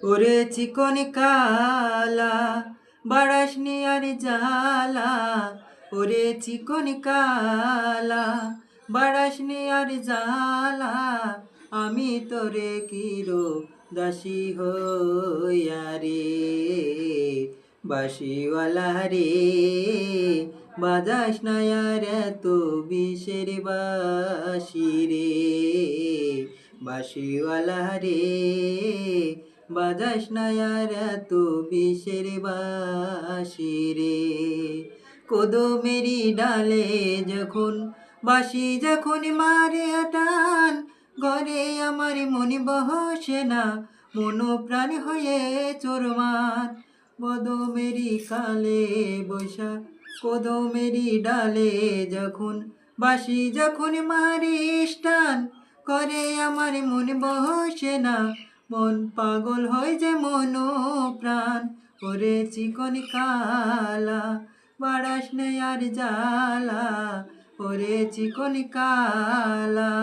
ওরে চিকন কালা বাড়াসনি আর জ্বালা, ওরে চিকন কালা বাড়াসনি আর জ্বালা, আমি তোরে কিরো দাসী হইয়া রে, বাঁশিওয়ালা রে বাজাস না আর এত বিষের বাঁশি রে, বাঁশিওয়ালা রে বাজাস না আর এত বিষের বাঁশি রে। কদমেরি ডালে যখন বাঁশি যখন মারে টান, ঘরে আমার মন বসে না, মন প্রাণ হয়ে চোরমার। কদমেরি কালে বৈশা কদমেরি ডালে যখন বাঁশি যখন মারিস টান, করে আমার মন বসে না, মন পাগল হয় যে মন প্রাণ। ওরে চিকন কালা বাড়াস নে আর জ্বালা, ওরে চিকন কালা।